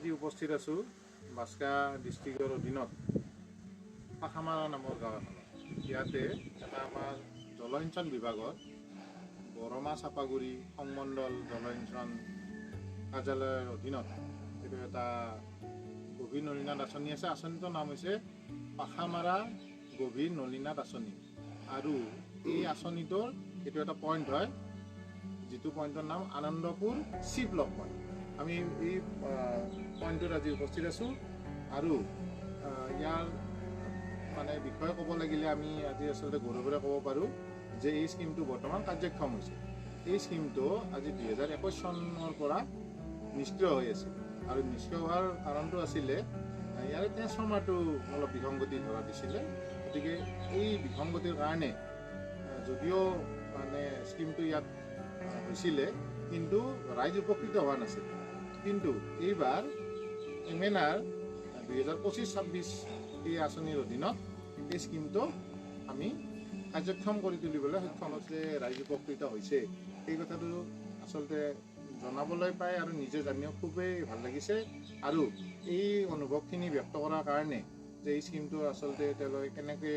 আজি উপস্থিত আছোঁ বাস্কা ডিষ্ট্ৰিক্টৰ অধীনত পাখামাৰা নামৰ গাঁও এখনত। ইয়াতে এটা আমাৰ জলসিঞ্চন বিভাগৰ বৰমা চাপাগুৰি সংমণ্ডল জলসিঞ্চন কাৰ্যালয়ৰ অধীনত এইটো এটা গভীৰ নলীনাদ আঁচনি আছে। আঁচনিটোৰ নাম হৈছে পাখামাৰা গভীৰ নলীনাদ আঁচনি। আৰু এই আঁচনিটোৰ এইটো এটা পইণ্ট হয়, যিটো পইণ্টৰ নাম আনন্দপুৰ চি ব্লক পইণ্ট। আমি এই পইণ্টটোত আজি উপস্থিত আছোঁ আৰু ইয়াৰ মানে বিষয়ে ক'ব লাগিলে আমি আজি আচলতে গৌৰৱেৰে ক'ব পাৰোঁ যে এই স্কিমটো বৰ্তমান কাৰ্যক্ষম হৈছে। এই স্কিমটো আজি 2021 চনৰ পৰা নিষ্ক্ৰিয় হৈ আছিল আৰু নিষ্ক্ৰিয় হোৱাৰ কাৰণটো আছিলে ইয়াৰে ট্ৰেন্সফৰ্মাৰটো অলপ বিসংগতি ধৰা দিছিলে। গতিকে এই বিসংগতিৰ কাৰণে যদিও মানে স্কিমটো ইয়াত হৈছিলে কিন্তু ৰাইজ উপকৃত হোৱা নাছিল। কিন্তু এইবাৰ MNR 2025-26 এই আঁচনিৰ অধীনত এই স্কিমটো আমি কাৰ্যক্ষম কৰি তুলিবলৈ সক্ষম হৈছে। ৰাইজ উপকৃত হৈছে এই কথাটো আচলতে জনাবলৈ পাই আৰু নিজে জানিও খুবেই ভাল লাগিছে। আৰু এই অনুভৱখিনি ব্যক্ত কৰাৰ কাৰণে যে এই স্কিমটো আচলতে তেওঁলোকে কেনেকৈ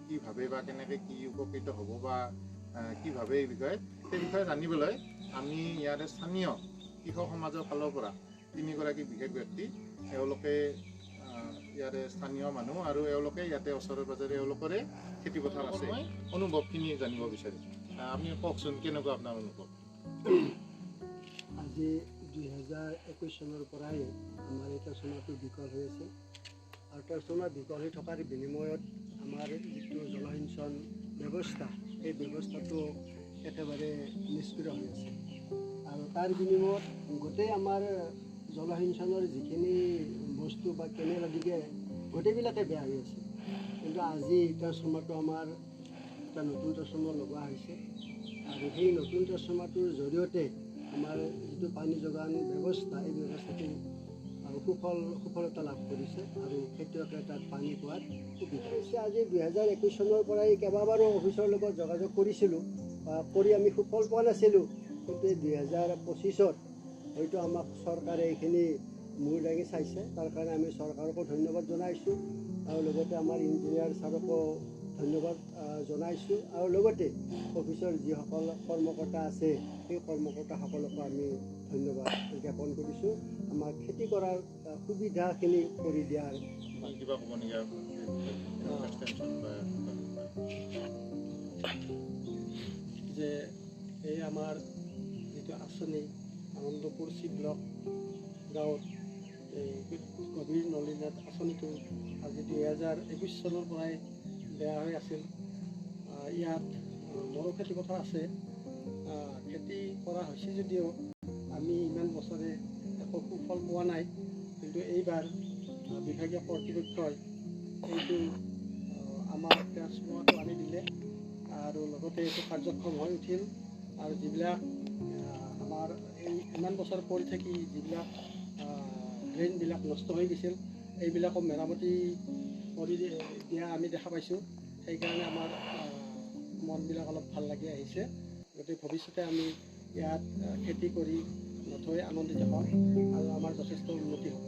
কি ভাবে বা কেনেকৈ কি উপকৃত হ'ব বা কি ভাবে এই বিষয়ে সেই বিষয়ে জানিবলৈ আমি ইয়াৰে স্থানীয় কৃষক সমাজৰ ফালৰ পৰা 3গৰাকী বিশেষ ব্যক্তি, এওঁলোকে ইয়াৰে স্থানীয় মানুহ আৰু এওঁলোকে ইয়াতে ওচৰে পাজৰে এওঁলোকৰে খেতিপথাৰ আছে। মই অনুভৱখিনি জানিব বিচাৰিম। আপুনি কওকচোন কেনেকুৱা আপোনাৰ অনুভৱ? আজি 2021 চনৰ পৰাই আমাৰ এই ট্ৰেন্সফৰ্মাৰটো বিকল হৈ আছে আৰু ট্ৰেন্সফৰ্মাৰ বিকল হৈ থকাৰ বিনিময়ত আমাৰ যিটো জলসিঞ্চন ব্যৱস্থা এই ব্যৱস্থাটো একেবাৰে নিষ্ক্ৰিয় হৈ আছে আৰু তাৰ বিনিময়ত গোটেই আমাৰ জলসিঞ্চনৰ যিখিনি বস্তু বা কেনেল আদিকে গোটেইবিলাকে বেয়া হৈ আছে। কিন্তু আজি ট্ৰেন্সফৰ্মাৰটো আমাৰ এটা নতুন ট্ৰেন্সফৰ্মাৰ লগোৱা হৈছে আৰু সেই নতুন ট্ৰেন্সফৰ্মাৰটোৰ জৰিয়তে আমাৰ যিটো পানী যোগান ব্যৱস্থা এই ব্যৱস্থাটো সফলতা লাভ কৰিছে আৰু খেতিয়কে তাত পানী পোৱাত সুবিধা হৈছে। আজি 2021 চনৰ পৰাই কেইবাবাৰো অফিচৰ লগত যোগাযোগ কৰিছিলোঁ, কৰি আমি সুফল পোৱা নাছিলোঁ। কিন্তু 2025-ত হয়তো আমাক চৰকাৰে এইখিনি মূৰ দাঙি চাইছে, তাৰ কাৰণে আমি চৰকাৰকো ধন্যবাদ জনাইছোঁ আৰু লগতে আমাৰ ইঞ্জিনিয়াৰ ছাৰকো ধন্যবাদ জনাইছোঁ আৰু লগতে অফিচৰ যিসকল কৰ্মকৰ্তা আছে সেই কৰ্মকৰ্তাসকলকো আমি ধন্যবাদ জ্ঞাপন কৰিছোঁ আমাৰ খেতি কৰাৰ সুবিধাখিনি কৰি দিয়াৰ। কিবা ক'ব নেকি যে এই আমাৰ যিটো আঁচনি আনন্দপুৰ চি ব্লক গাঁৱত এই গভীৰ নলীনাদ আঁচনিটো আজি 2021 চনৰ পৰাই বেয়া হৈ আছিল। ইয়াত বড়ো খেতি পথাৰ আছে, খেতি কৰা হৈছে যদিও আমি ইমান বছৰে একো সুফল পোৱা নাই। কিন্তু এইবাৰ বিভাগীয় কৰ্তৃপক্ষই এইটো আমাৰ ট্ৰেন্সফৰ্মাৰটো আনি দিলে আৰু লগতে এইটো কাৰ্যক্ষম হৈ উঠিল আৰু যিবিলাক আমাৰ এই ইমান বছৰ পৰি থাকি যিবিলাক ড্ৰেইনবিলাক নষ্ট হৈ গৈছিল এইবিলাকো মেৰামতি কৰি দিয়া আমি দেখা পাইছোঁ। সেইকাৰণে আমাৰ মনবিলাক অলপ ভাল লাগি আহিছে। গতিকে ভৱিষ্যতে আমি ইয়াত খেতি কৰি নথৈ আনন্দিত হ'ম আৰু আমাৰ যথেষ্ট উন্নতি হ'ব।